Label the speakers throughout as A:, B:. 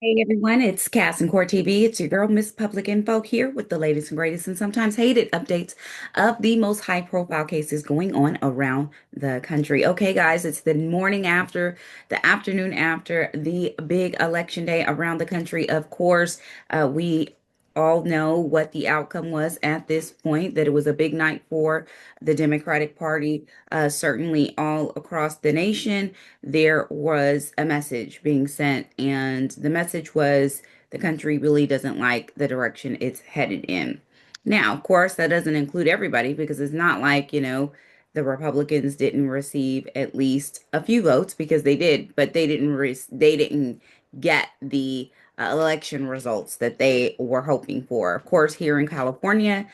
A: Hey everyone, it's Cass and Core TV. It's your girl, Miss Public Info, here with the latest and greatest and sometimes hated updates of the most high-profile cases going on around the country. Okay, guys, it's the morning after, the afternoon after the big election day around the country. Of course, we all know what the outcome was at this point, that it was a big night for the Democratic Party, certainly all across the nation there was a message being sent, and the message was the country really doesn't like the direction it's headed in. Now, of course, that doesn't include everybody because it's not like, the Republicans didn't receive at least a few votes because they did, but they didn't get the election results that they were hoping for. Of course, here in California,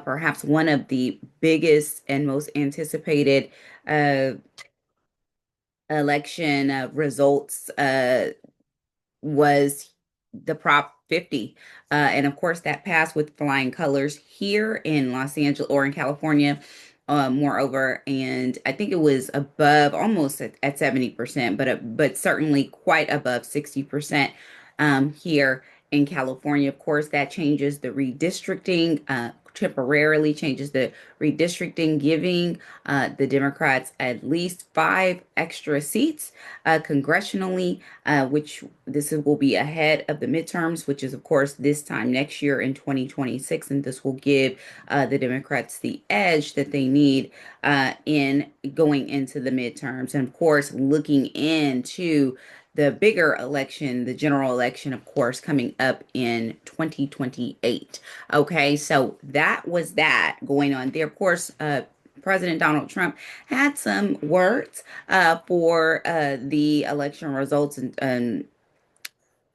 A: perhaps one of the biggest and most anticipated uh, election results was the Prop 50. And of course, that passed with flying colors here in Los Angeles or in California. Moreover, and I think it was above almost at 70%, but certainly quite above 60% here in California. Of course, that changes the redistricting, temporarily changes the redistricting, giving the Democrats at least five extra seats congressionally, which this will be ahead of the midterms, which is, of course, this time next year in 2026. And this will give the Democrats the edge that they need in going into the midterms. And, of course, looking into the bigger election, the general election, of course, coming up in 2028. Okay, so that was that going on there. Of course, President Donald Trump had some words for the election results. And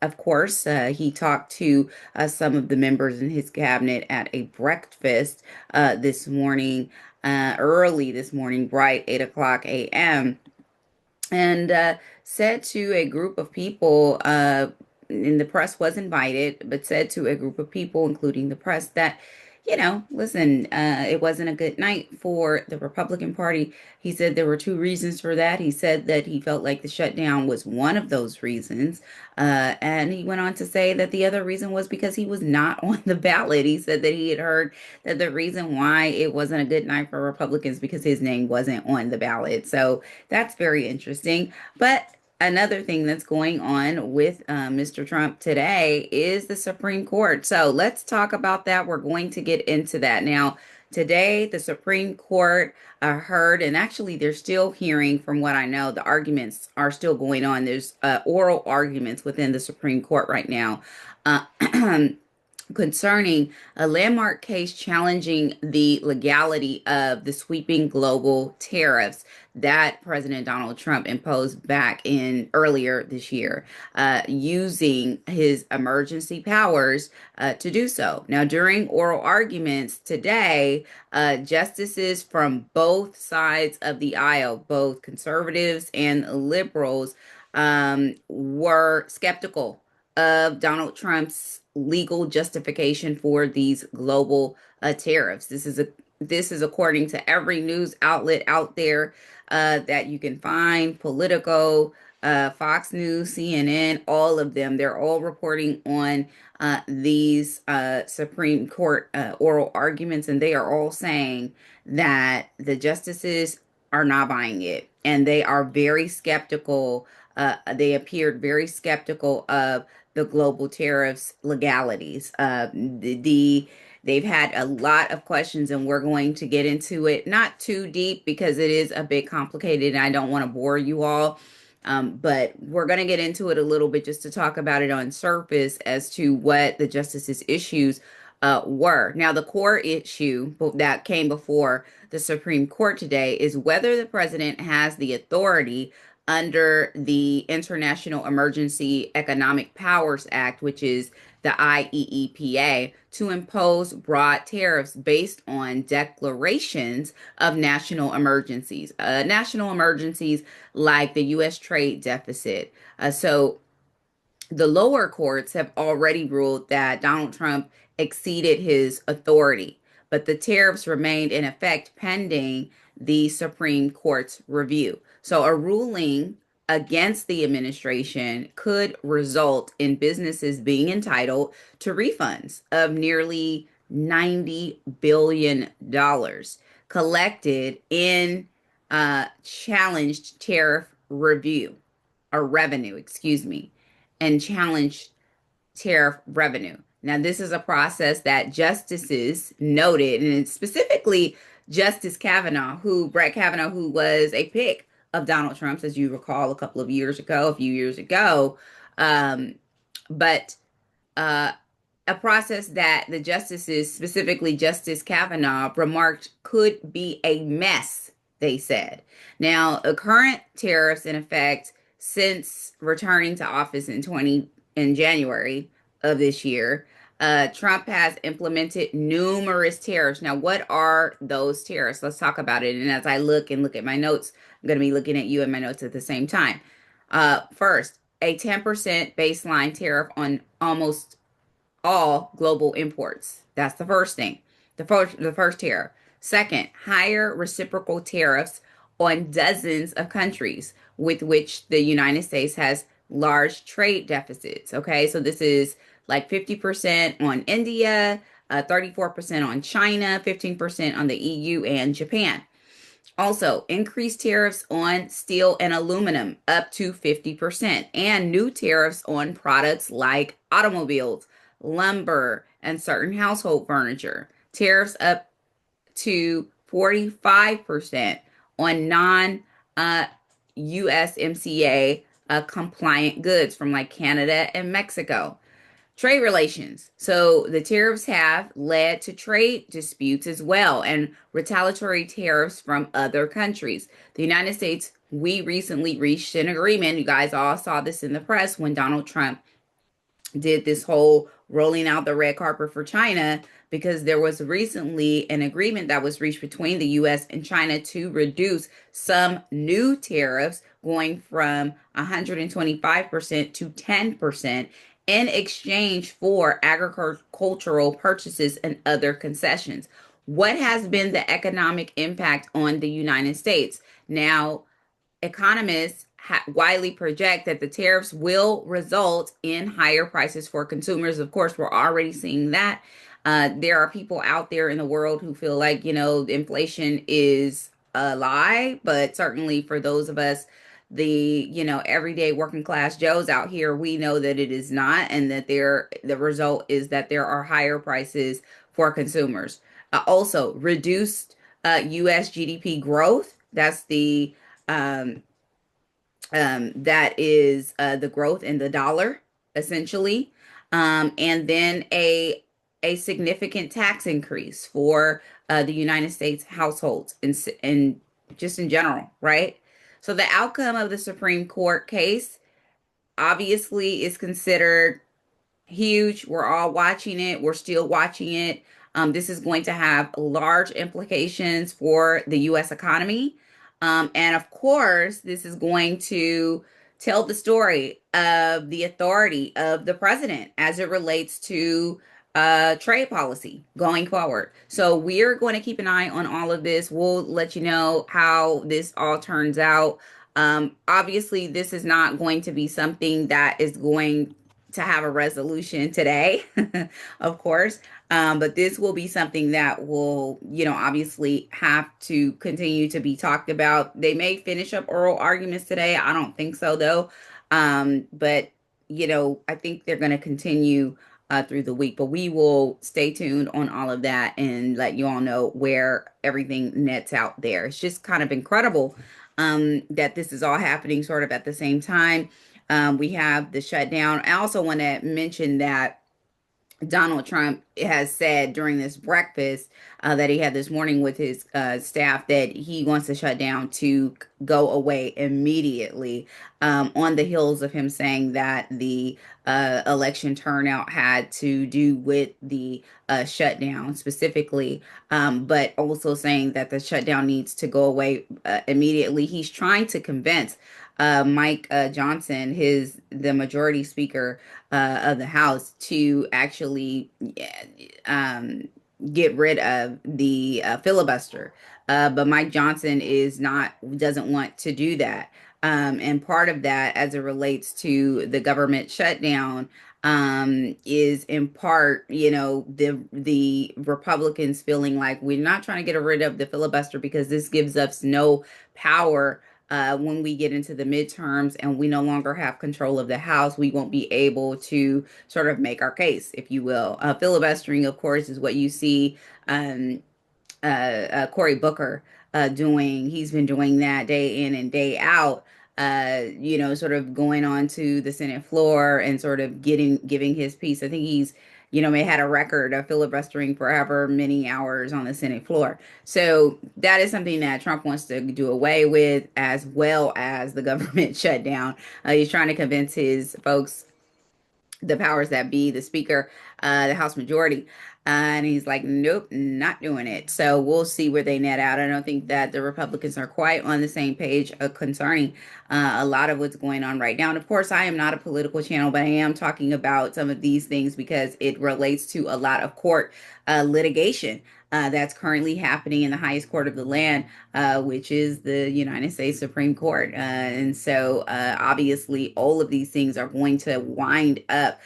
A: of course, he talked to some of the members in his cabinet at a breakfast this morning, early this morning, bright 8 o'clock a.m., and said to a group of people, and the press was invited, but said to a group of people, including the press, that, listen, it wasn't a good night for the Republican Party. He said there were two reasons for that. He said that he felt like the shutdown was one of those reasons. And he went on to say that the other reason was because he was not on the ballot. He said that he had heard that the reason why it wasn't a good night for Republicans because his name wasn't on the ballot. So that's very interesting. But another thing that's going on with Mr. Trump today is the Supreme Court. So let's talk about that. We're going to get into that. Now, today, the Supreme Court heard, and actually, they're still hearing, from what I know, the arguments are still going on. There's oral arguments within the Supreme Court right now. Uh, concerning a landmark case challenging the legality of the sweeping global tariffs that President Donald Trump imposed back in earlier this year, using his emergency powers to do so. Now, during oral arguments today, justices from both sides of the aisle, both conservatives and liberals, were skeptical of Donald Trump's legal justification for these global tariffs. This is according to every news outlet out there that you can find, Politico, Fox News, CNN, all of them. They're all reporting on these Supreme Court oral arguments, and they are all saying that the justices are not buying it, and they are very skeptical. They appeared very skeptical of the global tariffs legalities. They've had a lot of questions, and we're going to get into it not too deep because it is a bit complicated, and I don't want to bore you all. But we're going to get into it a little bit just to talk about it on surface as to what the justices' issues were. Now, the core issue that came before the Supreme Court today is whether the president has the authority under the International Emergency Economic Powers Act, which is the IEEPA, to impose broad tariffs based on declarations of national emergencies. National emergencies like the U.S. trade deficit. So the lower courts have already ruled that Donald Trump exceeded his authority, but the tariffs remained in effect pending the Supreme Court's review. So a ruling against the administration could result in businesses being entitled to refunds of nearly $90 billion collected in challenged tariff review or revenue, excuse me, and challenged tariff revenue. Now, this is a process that justices noted, and specifically Justice Kavanaugh, Brett Kavanaugh, who was a pick of Donald Trump's, as you recall, a few years ago. Um, but uh, a process that the justices, specifically Justice Kavanaugh, remarked could be a mess, they said. Now, the current tariffs in effect since returning to office in January of this year, Trump has implemented numerous tariffs. Now, what are those tariffs? Let's talk about it. And as I look at my notes, I'm going to be looking at you and my notes at the same time. First, a 10% baseline tariff on almost all global imports. That's the first thing. The first tariff. Second, higher reciprocal tariffs on dozens of countries with which the United States has large trade deficits. Okay, so this is like 50% on India, 34% on China, 15% on the EU and Japan. Also, increased tariffs on steel and aluminum up to 50%, and new tariffs on products like automobiles, lumber, and certain household furniture. Tariffs up to 45% on non USMCA compliant goods from like Canada and Mexico. Trade relations. So the tariffs have led to trade disputes as well and retaliatory tariffs from other countries. The United States, we recently reached an agreement. You guys all saw this in the press when Donald Trump did this whole rolling out the red carpet for China, because there was recently an agreement that was reached between the US and China to reduce some new tariffs going from 125% to 10% in exchange for agricultural purchases and other concessions. What has been the economic impact on the United States? Now, economists widely project that the tariffs will result in higher prices for consumers. Of course, we're already seeing that. There are people out there in the world who feel like, inflation is a lie, but certainly for those of us, everyday working class Joes out here, we know that it is not, and that the result is that there are higher prices for consumers. Also, reduced U.S. GDP growth. Um, that is the growth in the dollar, essentially, and then a significant tax increase for the United States households and just in general, right? So the outcome of the Supreme Court case obviously is considered huge. We're all watching it. We're still watching it. This is going to have large implications for the U.S. economy. And of course, this is going to tell the story of the authority of the president as it relates to trade policy going forward. So we're going to keep an eye on all of this. We'll let you know how this all turns out. Obviously, this is not going to be something that is going to have a resolution today, of course. But this will be something that will, obviously have to continue to be talked about. They may finish up oral arguments today. I don't think so, though. But, I think they're going to continue through the week. But we will stay tuned on all of that and let you all know where everything nets out there. It's just kind of incredible that this is all happening sort of at the same time. We have the shutdown. I also want to mention that Donald Trump has said during this breakfast that he had this morning with his staff that he wants the shutdown to go away immediately, on the heels of him saying that the election turnout had to do with the shutdown specifically, but also saying that the shutdown needs to go away immediately. He's trying to convince Mike Johnson, the majority speaker of the House, to actually get rid of the filibuster. But Mike Johnson doesn't want to do that. And part of that, as it relates to the government shutdown, is in part, the Republicans feeling like we're not trying to get rid of the filibuster because this gives us no power. When we get into the midterms and we no longer have control of the House, we won't be able to sort of make our case, if you will. Filibustering, of course, is what you see um, Cory Booker doing. He's been doing that day in and day out. Sort of going on to the Senate floor and sort of giving his piece. I think he's, may had a record of filibustering for however many hours on the Senate floor. So that is something that Trump wants to do away with, as well as the government shutdown. He's trying to convince his folks, the powers that be, the speaker, the House majority. And he's like, nope, not doing it. So we'll see where they net out. I don't think that the Republicans are quite on the same page concerning a lot of what's going on right now. And of course, I am not a political channel, but I am talking about some of these things because it relates to a lot of court litigation. That's currently happening in the highest court of the land, which is the United States Supreme Court. And so, obviously, all of these things are going to wind up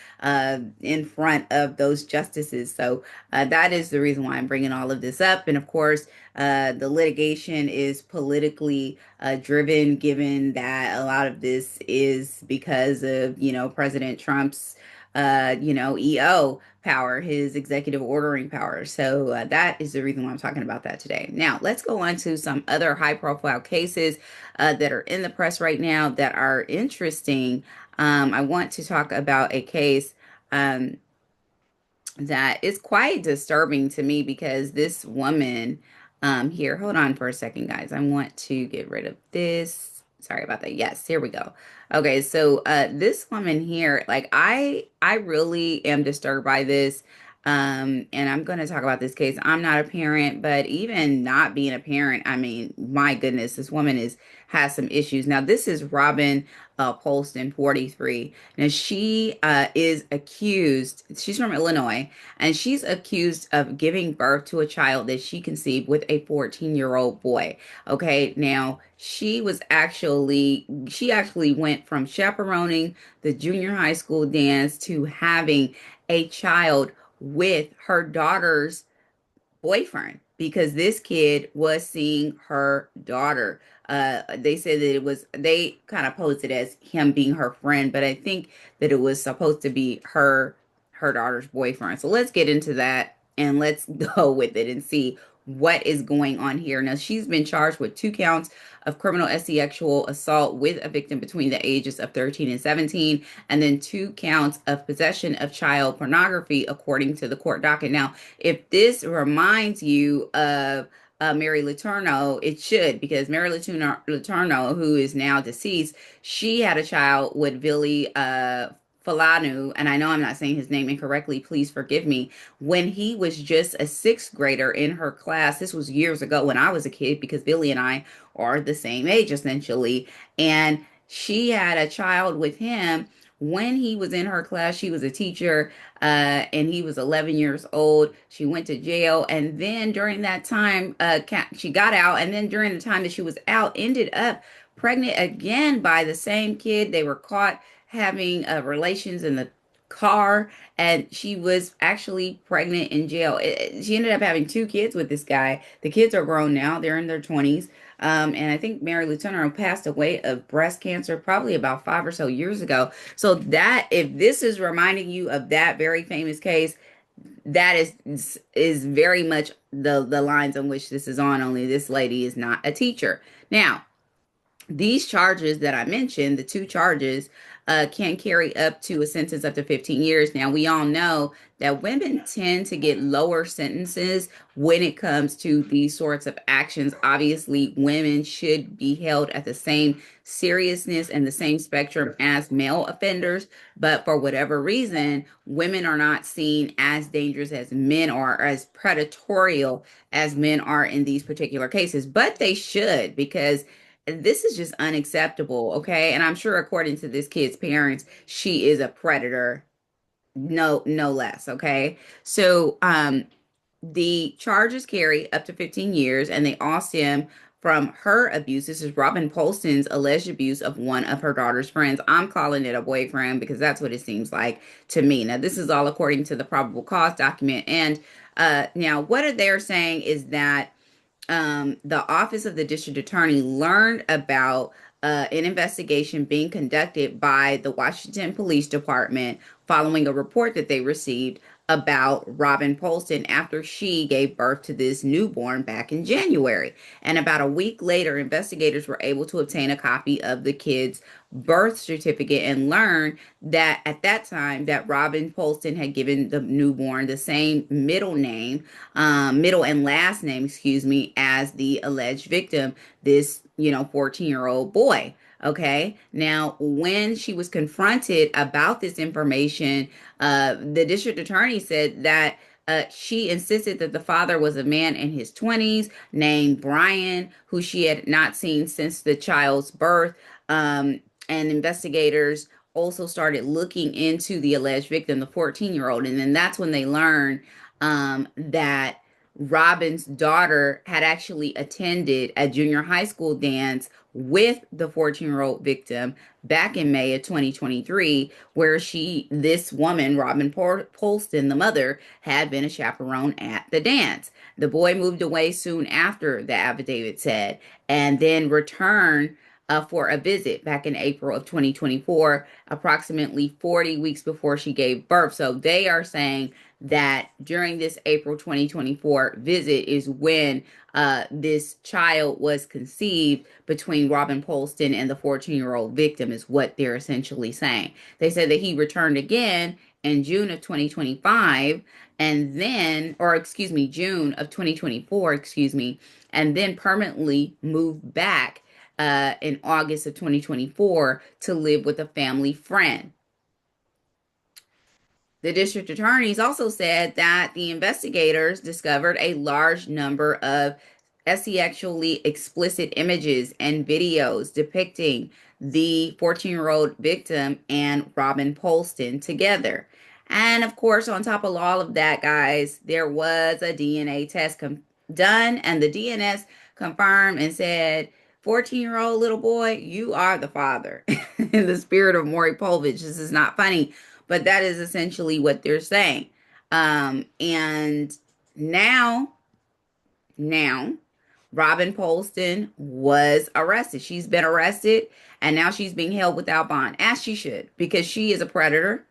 A: in front of those justices. So, that is the reason why I'm bringing all of this up. And of course, the litigation is politically driven, given that a lot of this is because of, President Trump's EO power, his executive ordering power. So that is the reason why I'm talking about that today. Now, let's go on to some other high profile cases that are in the press right now that are interesting. I want to talk about a case um, that is quite disturbing to me because this woman here, hold on for a second, guys. I want to get rid of this. Sorry about that. Yes, here we go. Okay, so this woman here, like I really am disturbed by this. And I'm going to talk about this case. I'm not a parent, but even not being a parent, I mean, my goodness, this woman is has some issues. Now, this is Robin Polston, 43. Now, she is accused, she's from Illinois, and she's accused of giving birth to a child that she conceived with a 14-year-old boy. Okay, now she actually went from chaperoning the junior high school dance to having a child with her daughter's boyfriend because this kid was seeing her daughter. They said that they kind of posed it as him being her friend, but I think that it was supposed to be her daughter's boyfriend. So let's get into that and let's go with it and see what is going on here. Now, she's been charged with 2 counts of criminal sexual assault with a victim between the ages of 13 and 17, and then 2 counts of possession of child pornography, according to the court docket. Now, if this reminds you of Mary Letourneau, it should, because Mary Letourneau, who is now deceased, she had a child with Billy Falanu, and I know I'm not saying his name incorrectly, please forgive me, when he was just a sixth grader in her class. This was years ago when I was a kid, because Billy and I are the same age essentially. And she had a child with him when he was in her class. She was a teacher, and he was 11 years old. She went to jail, and then during that time, she got out, and then during the time that she was out, ended up pregnant again by the same kid. They were caught having relations in the car, and she was actually pregnant in jail. She ended up having 2 kids with this guy. The kids are grown now, they're in their 20s. And I think Mary Letourneau passed away of breast cancer probably about 5 or so years ago. So that, if this is reminding you of that very famous case, that is very much the lines on which this is on. Only this lady is not a teacher. Now, these charges that I mentioned, the 2 charges, can carry up to a sentence up to 15 years. Now, we all know that women tend to get lower sentences when it comes to these sorts of actions. Obviously, women should be held at the same seriousness and the same spectrum as male offenders. But for whatever reason, women are not seen as dangerous as men are, or as predatory as men are in these particular cases. But they should, because this is just unacceptable, okay? And I'm sure, according to this kid's parents, she is a predator, no less, okay? So, the charges carry up to 15 years, and they asked him from her abuse. This is Robin Polston's alleged abuse of one of her daughter's friends. I'm calling it a boyfriend because that's what it seems like to me. Now, this is all according to the probable cause document. And now, what they're saying is that the Office of the District Attorney learned about an investigation being conducted by the Washington Police Department following a report that they received about Robin Polston after she gave birth to this newborn back in January. And about a week later, investigators were able to obtain a copy of the kid's birth certificate and learned that at that time that Robin Polston had given the newborn the same middle and last name, excuse me, as the alleged victim, this, 14-year-old boy. Okay. Now, when she was confronted about this information, the district attorney said that she insisted that the father was a man in his 20s named Brian, who she had not seen since the child's birth. And investigators also started looking into the alleged victim, the 14-year-old. And then that's when they learned that Robin's daughter had actually attended a junior high school dance with the 14-year-old victim back in May of 2023, where this woman, Robin Polston, the mother, had been a chaperone at the dance. The boy moved away soon after, the affidavit said, and then returned for a visit back in April of 2024, approximately 40 weeks before she gave birth. So they are saying that during this April 2024 visit is when this child was conceived between Robin Polston and the 14-year-old victim, is what they're essentially saying. They said that he returned again in June of 2025 and then, or excuse me, June of 2024, excuse me, and then permanently moved back in August of 2024 to live with a family friend. The district attorneys also said that the investigators discovered a large number of sexually explicit images and videos depicting the 14-year-old victim and Robin Polston together. And of course, on top of all of that, guys, there was a DNA test done, and the DNS confirmed and said, 14-year-old little boy, you are the father. In the spirit of Maury Povich, this is not funny, but that is essentially what they're saying. And now, Robin Polston was arrested. She's been arrested, and now she's being held without bond, as she should, because she is a predator.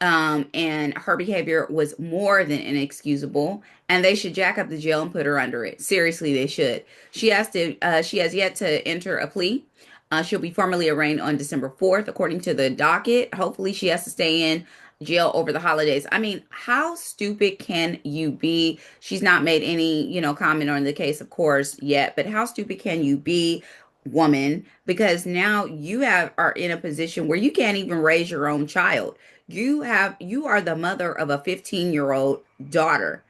A: And her behavior was more than inexcusable, and they should jack up the jail and put her under it. Seriously, they should. She has yet to enter a plea. She'll be formally arraigned on December 4th, according to the docket. Hopefully, she has to stay in jail over the holidays. I mean, how stupid can you be? She's not made any, comment on the case, of course, yet, but how stupid can you be, woman? Because now are in a position where you can't even raise your own child. You are the mother of a 15-year-old daughter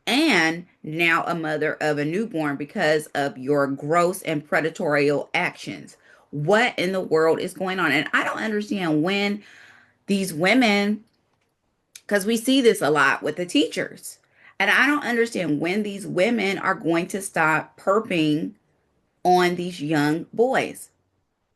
A: and now a mother of a newborn because of your gross and predatory actions. What in the world is going on? And I don't understand when these women, because we see this a lot with the teachers, and I don't understand when these women are going to stop perping on these young boys.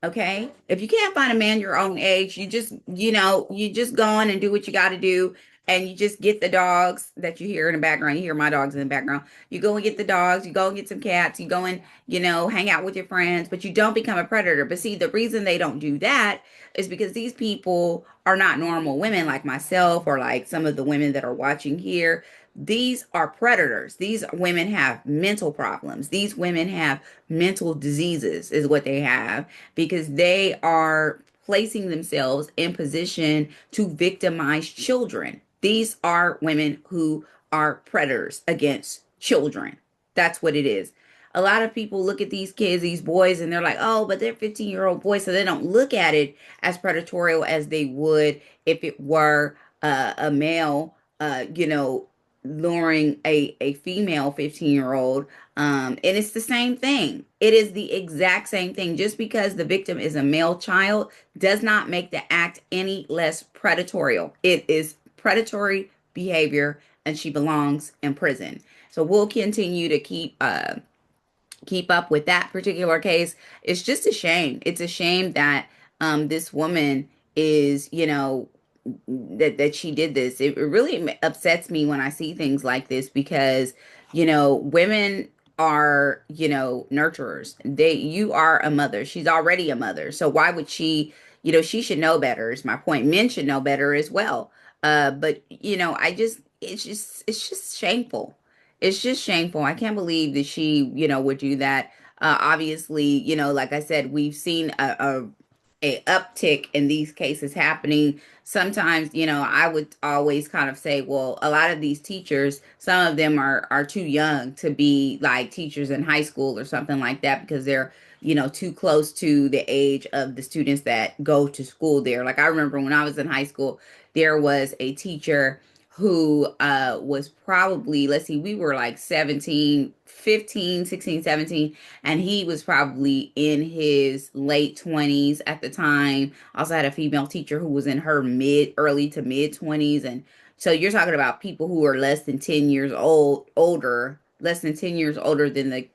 A: Okay. If you can't find a man your own age, you just go on and do what you got to do. And you just get the dogs that you hear in the background. You hear my dogs in the background. You go and get the dogs. You go and get some cats. You go and, hang out with your friends, but you don't become a predator. But see, the reason they don't do that is because these people are not normal women like myself or like some of the women that are watching here. These are predators. These women have mental problems. These women have mental diseases, is what they have, because they are placing themselves in position to victimize children. These are women who are predators against children. That's what it is. A lot of people look at these kids, these boys, and they're like, oh, but they're 15-year-old boys. So they don't look at it as predatorial as they would if it were a male, luring a female 15-year-old. And it's the same thing. It is the exact same thing. Just because the victim is a male child does not make the act any less predatorial. It is predatory behavior, and she belongs in prison. So we'll continue to keep keep up with that particular case. It's just a shame. It's a shame that this woman is, that she did this. It really upsets me when I see things like this because, women are, nurturers. You are a mother. She's already a mother. So why would she, she should know better is my point. Men should know better as well. But it's just shameful. It's just shameful. I can't believe that she, would do that. Obviously, like I said, we've seen a uptick in these cases happening. Sometimes, I would always kind of say, well, a lot of these teachers, some of them are too young to be like teachers in high school or something like that because they're, too close to the age of the students that go to school there. Like I remember when I was in high school, there was a teacher who was probably, let's see, we were like 17, 15, 16, 17, and he was probably in his late 20s at the time. Also had a female teacher who was in her early to mid 20s. And so you're talking about people who are less than 10 years less than 10 years older than the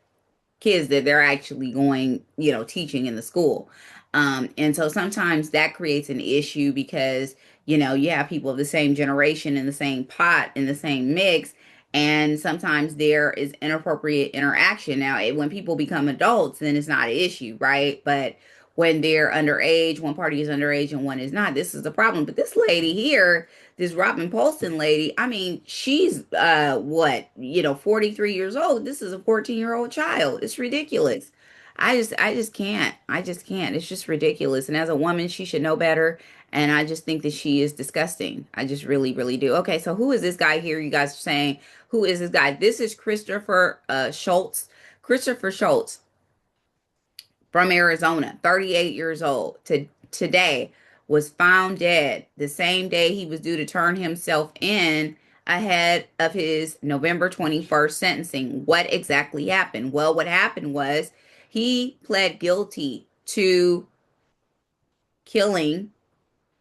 A: kids that they're actually going, teaching in the school. And so sometimes that creates an issue because, you have people of the same generation in the same pot, in the same mix. And sometimes there is inappropriate interaction. Now, when people become adults, then it's not an issue, right? But when they're underage, one party is underage and one is not, this is the problem. But this lady here, this Robin Polston lady, I mean, she's what, 43 years old. This is a 14-year-old child. It's ridiculous. I just can't. I just can't. It's just ridiculous. And as a woman, she should know better. And I just think that she is disgusting. I just really, really do. Okay, so who is this guy here? You guys are saying, who is this guy? This is Christopher Schultz. Christopher Schultz from Arizona, 38 years old, today was found dead the same day he was due to turn himself in ahead of his November 21st sentencing. What exactly happened? Well, what happened was he pled guilty to killing,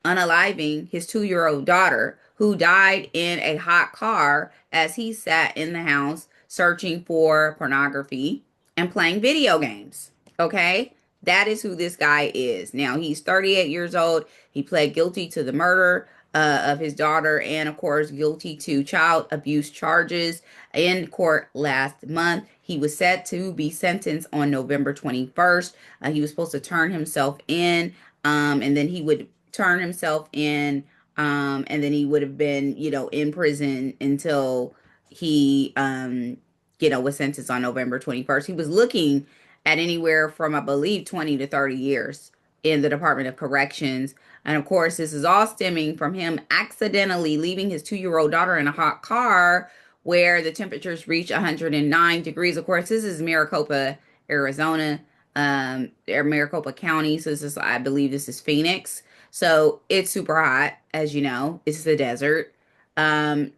A: unaliving his 2-year-old daughter, who died in a hot car as he sat in the house searching for pornography and playing video games. Okay? That is who this guy is. Now, he's 38 years old. He pled guilty to the murder of his daughter and, of course, guilty to child abuse charges in court last month. He was set to be sentenced on November 21st. He was supposed to turn himself in, and then he would turn himself in, and then he would have been, in prison until he, was sentenced on November 21st. He was looking at anywhere from, I believe, 20 to 30 years in the Department of Corrections. And of course, this is all stemming from him accidentally leaving his 2-year-old daughter in a hot car where the temperatures reach 109 degrees. Of course, this is Maricopa, Arizona, Maricopa County. So this is, I believe this is Phoenix. So it's super hot, as you know, it's the desert. And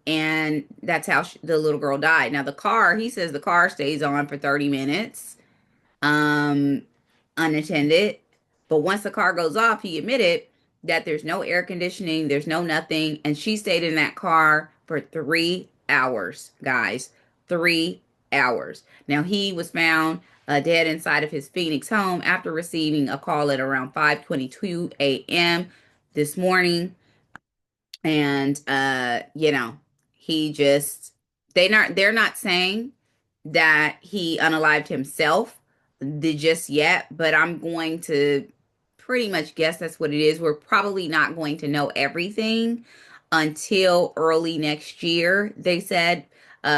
A: that's how the little girl died. Now, the car, he says the car stays on for 30 minutes, um, unattended. But once the car goes off, he admitted that there's no air conditioning, there's no nothing. And she stayed in that car for 3 hours, guys. 3 hours. Now, he was found dead inside of his Phoenix home after receiving a call at around 5:22 a.m. this morning. And he just, they're not saying that he unalived himself just yet, but I'm going to pretty much guess that's what it is. We're probably not going to know everything until early next year, they said,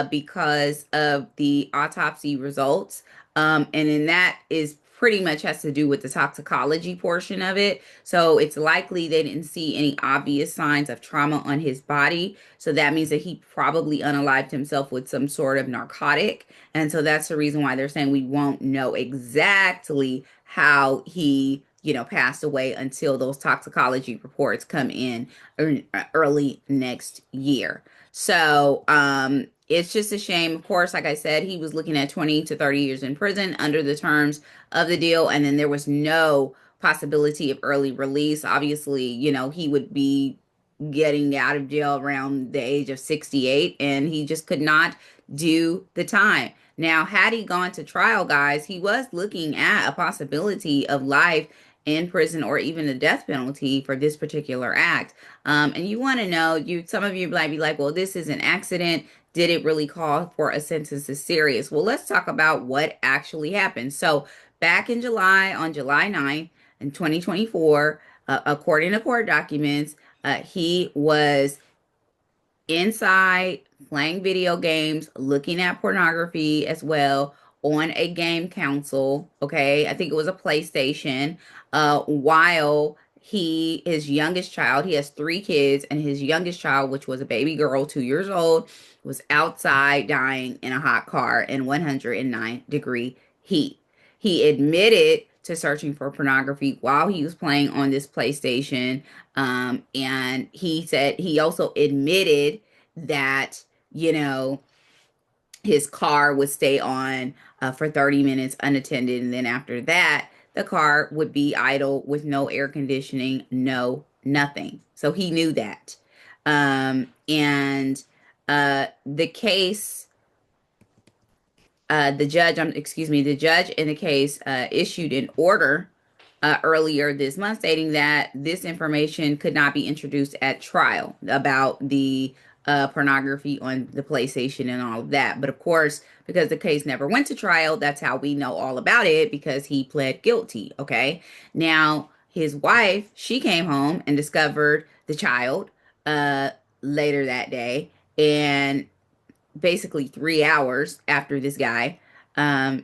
A: because of the autopsy results. And then that is pretty much has to do with the toxicology portion of it. So it's likely they didn't see any obvious signs of trauma on his body. So that means that he probably unalived himself with some sort of narcotic. And so that's the reason why they're saying we won't know exactly how he, passed away until those toxicology reports come in early next year. So, it's just a shame. Of course, like I said, he was looking at 20 to 30 years in prison under the terms of the deal. And then there was no possibility of early release. Obviously, he would be getting out of jail around the age of 68, and he just could not do the time. Now, had he gone to trial, guys, he was looking at a possibility of life in prison or even the death penalty for this particular act. And you want to know, some of you might be like, well, this is an accident. Did it really call for a sentence as serious? Well, let's talk about what actually happened. So, back in July, on July 9th in 2024, according to court documents, he was inside playing video games, looking at pornography as well on a game console. Okay. I think it was a PlayStation. While his youngest child, he has three kids, and his youngest child, which was a baby girl, 2 years old, was outside dying in a hot car in 109-degree heat. He admitted to searching for pornography while he was playing on this PlayStation. And he said he also admitted that, you know, his car would stay on for 30 minutes unattended. And then after that, the car would be idle with no air conditioning, no nothing. So he knew that. And the case the judge in the case issued an order earlier this month stating that this information could not be introduced at trial about the pornography on the PlayStation and all of that. But of course, because the case never went to trial, that's how we know all about it, because he pled guilty. Okay. Now, his wife, she came home and discovered the child uh, later that day. And basically 3 hours after this guy um,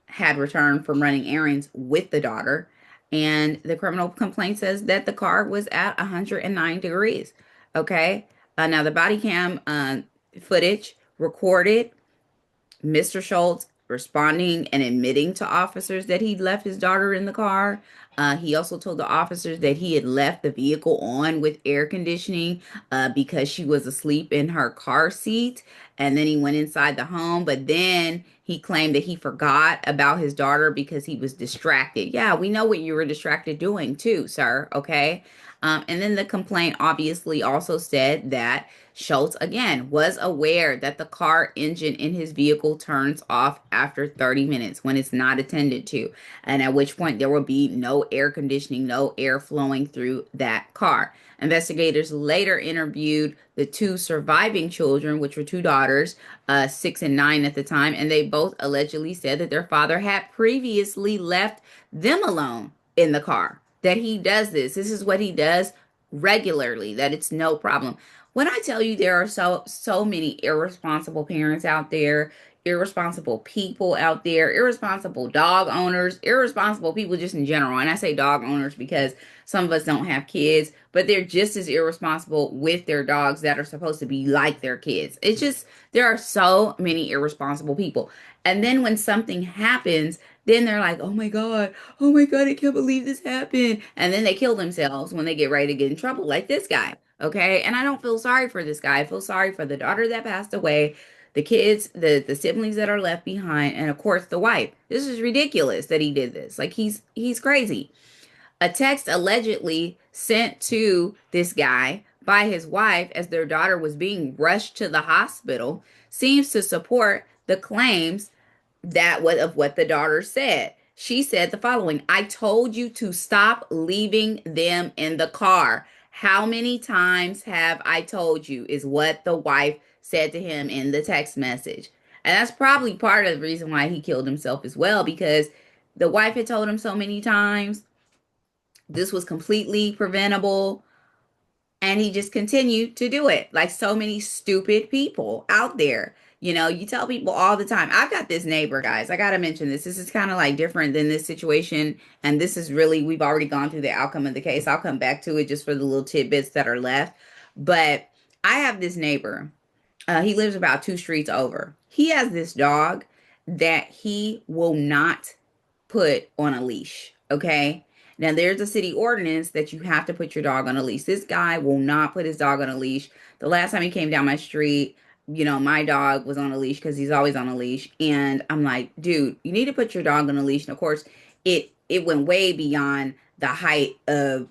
A: had returned from running errands with the daughter. And the criminal complaint says that the car was at 109 degrees. Okay. Now, the body cam footage recorded Mr. Schultz responding and admitting to officers that he'd left his daughter in the car. He also told the officers that he had left the vehicle on with air conditioning because she was asleep in her car seat. And then he went inside the home, but then he claimed that he forgot about his daughter because he was distracted. Yeah, we know what you were distracted doing too, sir. Okay. And then the complaint obviously also said that Schultz, again, was aware that the car engine in his vehicle turns off after 30 minutes when it's not attended to, and at which point there will be no air conditioning, no air flowing through that car. Investigators later interviewed the two surviving children, which were two daughters, 6 and 9 at the time, and they both allegedly said that their father had previously left them alone in the car. That he does this. This is what he does regularly, that it's no problem. When I tell you there are so many irresponsible parents out there, irresponsible people out there, irresponsible dog owners, irresponsible people just in general. And I say dog owners because some of us don't have kids, but they're just as irresponsible with their dogs that are supposed to be like their kids. It's just there are so many irresponsible people. And then when something happens, then they're like, oh my God, I can't believe this happened. And then they kill themselves when they get ready to get in trouble, like this guy. Okay. And I don't feel sorry for this guy. I feel sorry for the daughter that passed away, the kids, the siblings that are left behind, and of course the wife. This is ridiculous that he did this. Like he's crazy. A text allegedly sent to this guy by his wife as their daughter was being rushed to the hospital seems to support the claims of what the daughter said. She said the following: I told you to stop leaving them in the car. How many times have I told you, is what the wife said to him in the text message. And that's probably part of the reason why he killed himself as well, because the wife had told him so many times this was completely preventable. And he just continued to do it, like so many stupid people out there. You tell people all the time. I've got this neighbor, guys. I got to mention this. This is kind of like different than this situation. And this is really, we've already gone through the outcome of the case. I'll come back to it just for the little tidbits that are left. But I have this neighbor. He lives about 2 streets over. He has this dog that he will not put on a leash. Okay. Now, there's a city ordinance that you have to put your dog on a leash. This guy will not put his dog on a leash. The last time he came down my street, my dog was on a leash because he's always on a leash. And I'm like, dude, you need to put your dog on a leash. And of course, it went way beyond the height of,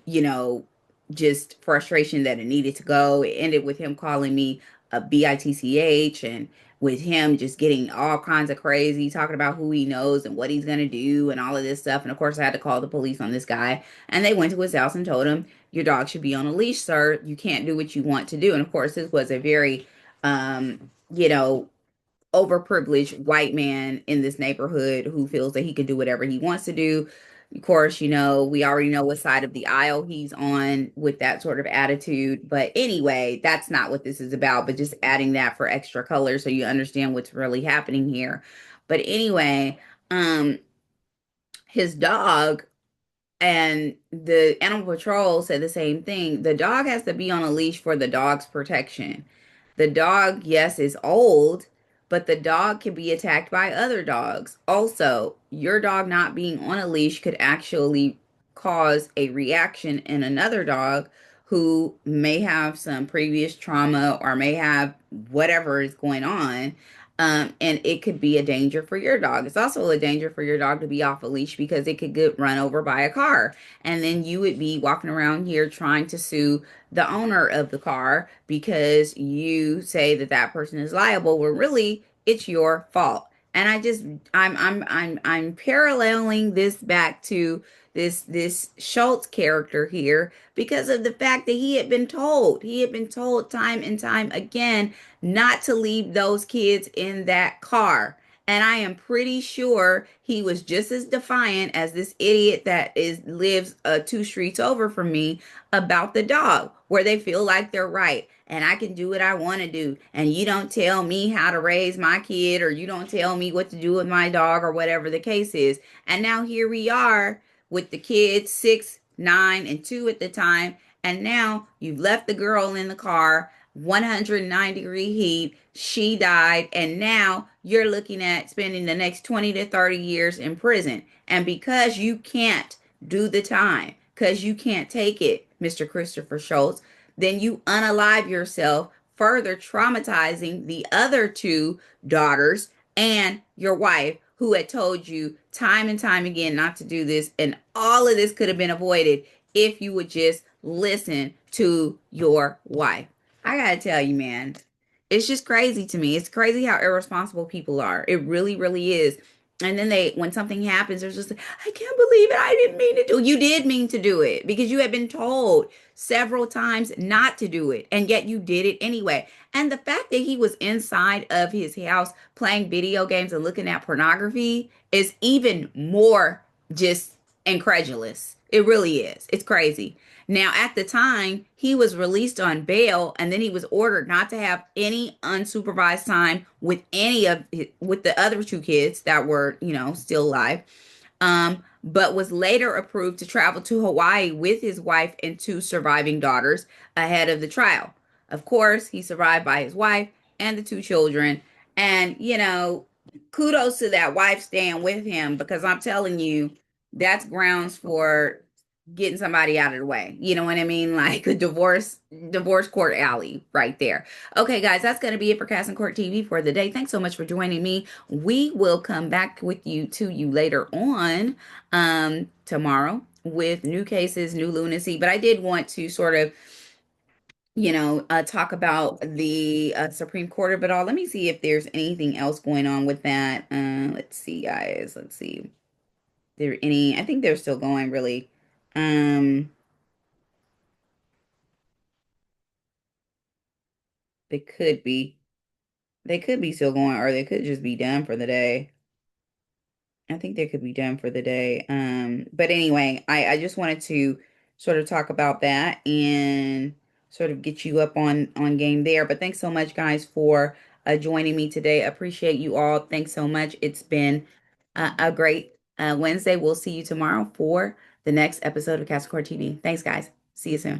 A: just frustration that it needed to go. It ended with him calling me a bitch, and with him just getting all kinds of crazy, talking about who he knows and what he's going to do and all of this stuff. And of course, I had to call the police on this guy. And they went to his house and told him, your dog should be on a leash, sir. You can't do what you want to do. And of course, this was a very, you know, overprivileged white man in this neighborhood who feels that he can do whatever he wants to do. Of course, we already know what side of the aisle he's on with that sort of attitude. But anyway, that's not what this is about, but just adding that for extra color so you understand what's really happening here. But anyway, um, his dog and the animal patrol said the same thing. The dog has to be on a leash for the dog's protection. The dog, yes, is old, but the dog can be attacked by other dogs. Also, your dog not being on a leash could actually cause a reaction in another dog who may have some previous trauma or may have whatever is going on. And it could be a danger for your dog. It's also a danger for your dog to be off a leash because it could get run over by a car. And then you would be walking around here trying to sue the owner of the car because you say that that person is liable, when really it's your fault. And I'm paralleling this back to this Schultz character here because of the fact that he had been told time and time again not to leave those kids in that car. And I am pretty sure he was just as defiant as this idiot that is lives two streets over from me about the dog, where they feel like they're right and I can do what I want to do. And you don't tell me how to raise my kid, or you don't tell me what to do with my dog, or whatever the case is. And now here we are with the kids, 6, 9, and 2 at the time. And now you've left the girl in the car, 109-degree heat. She died. And now you're looking at spending the next 20 to 30 years in prison. And because you can't do the time, because you can't take it, Mr. Christopher Schultz, then you unalive yourself, further traumatizing the other two daughters and your wife, who had told you time and time again not to do this. And all of this could have been avoided if you would just listen to your wife. I gotta tell you, man, it's just crazy to me. It's crazy how irresponsible people are. It really, really is. And then when something happens, there's just, I can't believe it. I didn't mean to do it. You did mean to do it because you had been told several times not to do it. And yet you did it anyway. And the fact that he was inside of his house playing video games and looking at pornography is even more just incredulous. It really is. It's crazy. Now, at the time, he was released on bail, and then he was ordered not to have any unsupervised time with with the other two kids that were, still alive. But was later approved to travel to Hawaii with his wife and two surviving daughters ahead of the trial. Of course, he survived by his wife and the two children. And, kudos to that wife staying with him, because I'm telling you, that's grounds for getting somebody out of the way. You know what I mean? Like a divorce court alley right there. Okay, guys, that's going to be it for Cast and Court TV for the day. Thanks so much for joining me. We will come back with you later on tomorrow with new cases, new lunacy. But I did want to sort of talk about the Supreme Court of it all. Let me see if there's anything else going on with that. Let's see, guys. Let's see. I think they're still going, really. Um, they could be. They could be still going, or they could just be done for the day. I think they could be done for the day. But anyway, I just wanted to sort of talk about that and sort of get you up on game there. But thanks so much, guys, for joining me today. I appreciate you all. Thanks so much. It's been a great Wednesday. We'll see you tomorrow for the next episode of Cast Core TV. Thanks, guys. See you soon.